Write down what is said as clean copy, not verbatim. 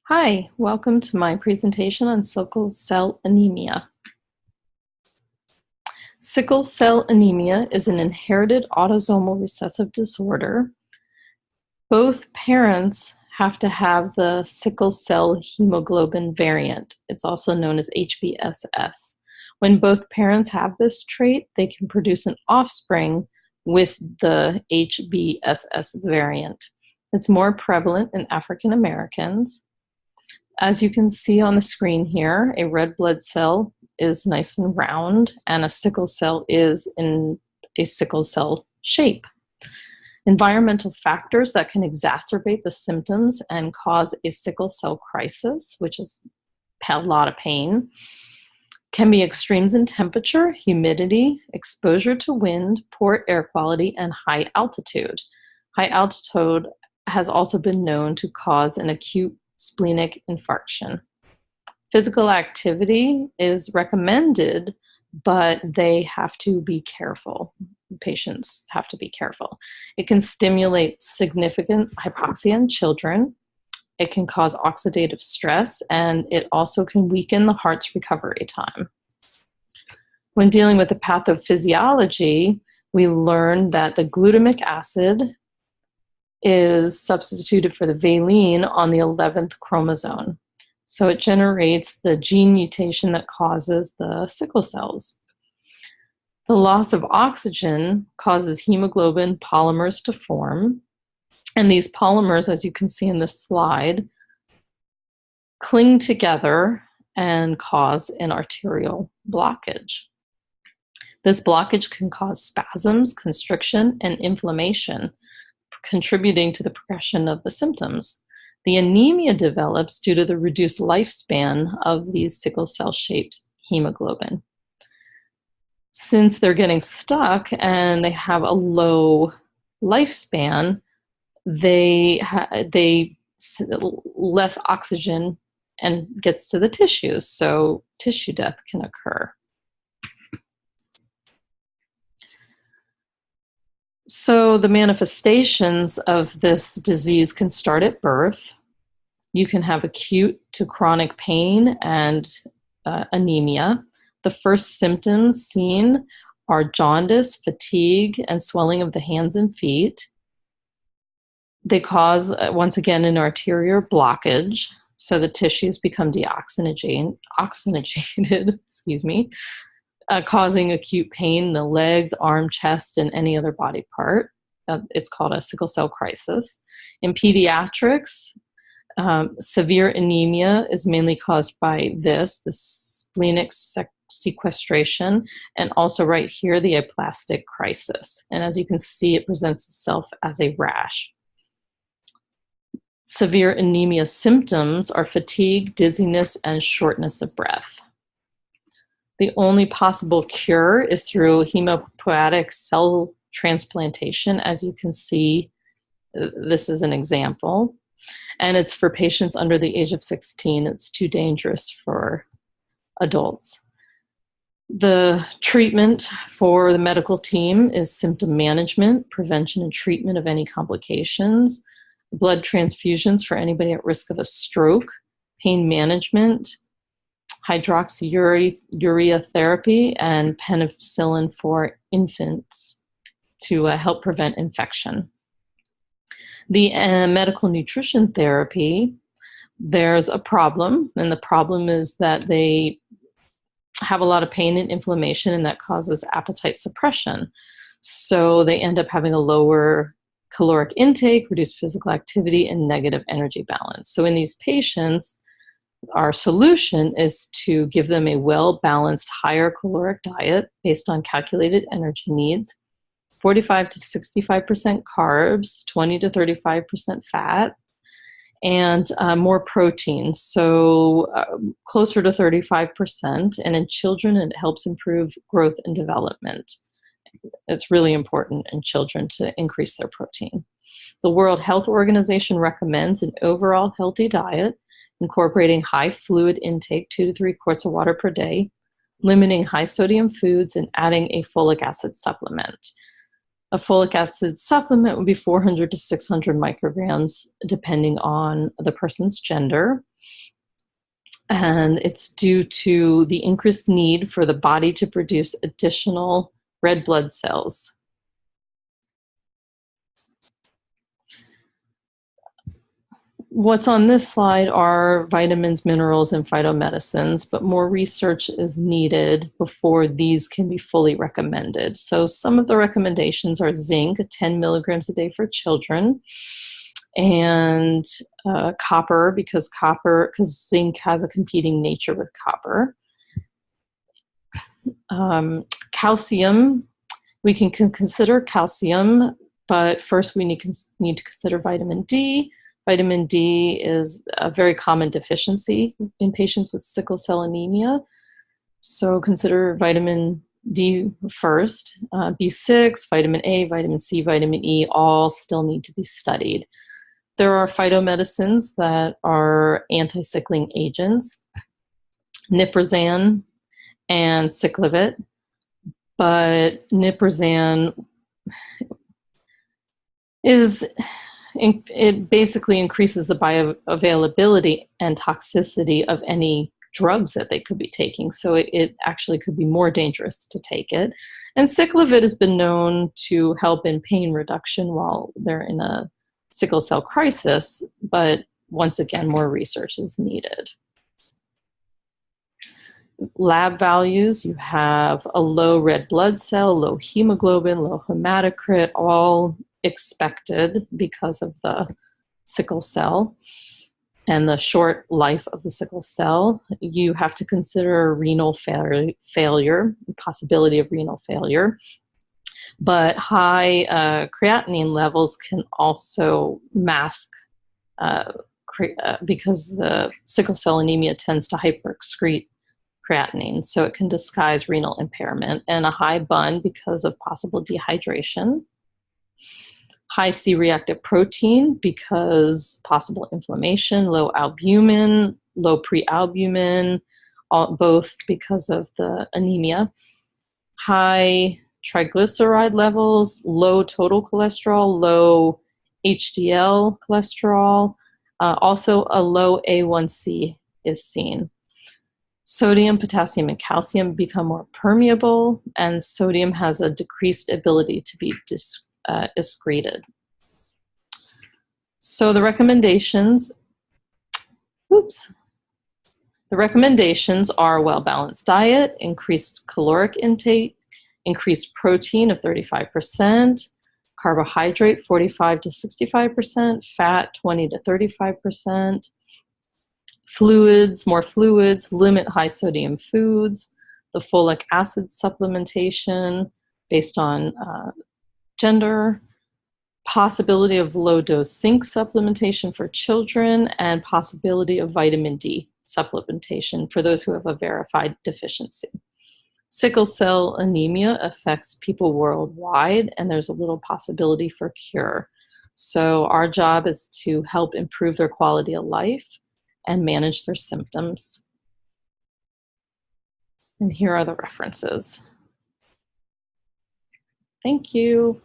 Hi, welcome to my presentation on sickle cell anemia. Sickle cell anemia is an inherited autosomal recessive disorder. Both parents have to have the sickle cell hemoglobin variant. It's also known as HBSS. When both parents have this trait, they can produce an offspring with the HBSS variant. It's more prevalent in African Americans. As you can see on the screen here, a red blood cell is nice and round, and a sickle cell is in a sickle cell shape. Environmental factors that can exacerbate the symptoms and cause a sickle cell crisis, which is a lot of pain, can be extremes in temperature, humidity, exposure to wind, poor air quality, and high altitude. High altitude has also been known to cause an acute splenic infarction. Physical activity is recommended, but they have to be careful. Patients have to be careful. It can stimulate significant hypoxia in children. It can cause oxidative stress, and it also can weaken the heart's recovery time. When dealing with the pathophysiology, we learned that the glutamic acid is substituted for the valine on the 11th chromosome. So it generates the gene mutation that causes the sickle cells. The loss of oxygen causes hemoglobin polymers to form. And these polymers, as you can see in this slide, cling together and cause an arterial blockage. This blockage can cause spasms, constriction, and inflammation, contributing to the progression of the symptoms. The anemia develops due to the reduced lifespan of these sickle cell-shaped hemoglobin. Since they're getting stuck and they have a low lifespan, they less oxygen and gets to the tissues, so tissue death can occur. So the manifestations of this disease can start at birth. You can have acute to chronic pain and anemia. The first symptoms seen are jaundice, fatigue, and swelling of the hands and feet. They cause, once again, an arterial blockage, so the tissues become deoxygenated, causing acute pain in the legs, arm, chest, and any other body part. It's called a sickle cell crisis. In pediatrics, severe anemia is mainly caused by the splenic sequestration, and also right here, the aplastic crisis. And as you can see, it presents itself as a rash. Severe anemia symptoms are fatigue, dizziness, and shortness of breath. The only possible cure is through hematopoietic cell transplantation. As you can see, this is an example. And it's for patients under the age of 16. It's too dangerous for adults. The treatment for the medical team is symptom management, prevention and treatment of any complications, blood transfusions for anybody at risk of a stroke, pain management, hydroxyurea therapy, and penicillin for infants to help prevent infection. The medical nutrition therapy, there's a problem, and the problem is that they have a lot of pain and inflammation, and that causes appetite suppression. So they end up having a lower caloric intake, reduced physical activity, and negative energy balance. So in these patients, our solution is to give them a well-balanced, higher caloric diet based on calculated energy needs, 45 to 65% carbs, 20 to 35% fat, and more protein, so closer to 35%. And in children, it helps improve growth and development. It's really important in children to increase their protein. The World Health Organization recommends an overall healthy diet, incorporating high fluid intake, 2 to 3 quarts of water per day, limiting high sodium foods, and adding a folic acid supplement. A folic acid supplement would be 400 to 600 micrograms, depending on the person's gender. And it's due to the increased need for the body to produce additional red blood cells. What's on this slide are vitamins, minerals, and phytomedicines, but more research is needed before these can be fully recommended. So some of the recommendations are zinc, 10 milligrams a day for children, and copper, because zinc has a competing nature with copper. Calcium, we can consider calcium, but first we need to consider vitamin D. Vitamin D is a very common deficiency in patients with sickle cell anemia. So consider vitamin D first. B6, vitamin A, vitamin C, vitamin E, all still need to be studied. There are phytomedicines that are anti-sickling agents, Niprazan and Ciclovit, but Niprazan it basically increases the bioavailability and toxicity of any drugs that they could be taking. So it actually could be more dangerous to take it. And Ciclovit has been known to help in pain reduction while they're in a sickle cell crisis, but once again, more research is needed. Lab values, you have a low red blood cell, low hemoglobin, low hematocrit, all expected because of the sickle cell and the short life of the sickle cell. You have to consider renal failure, possibility of renal failure. But high creatinine levels can also mask because the sickle cell anemia tends to hyperexcrete creatinine, so it can disguise renal impairment, and a high BUN because of possible dehydration. High C-reactive protein because possible inflammation, low albumin, low prealbumin, both because of the anemia. High triglyceride levels, low total cholesterol, low HDL cholesterol, also a low A1C is seen. Sodium, potassium, and calcium become more permeable, and sodium has a decreased ability to be excreted. So the recommendations, the recommendations are well-balanced diet, increased caloric intake, increased protein of 35%, carbohydrate 45 to 65%, fat 20 to 35%, fluids, more fluids, limit high sodium foods, the folic acid supplementation based on gender, possibility of low dose zinc supplementation for children, and possibility of vitamin D supplementation for those who have a verified deficiency. Sickle cell anemia affects people worldwide, and there's a little possibility for cure. So our job is to help improve their quality of life and manage their symptoms. And here are the references. Thank you.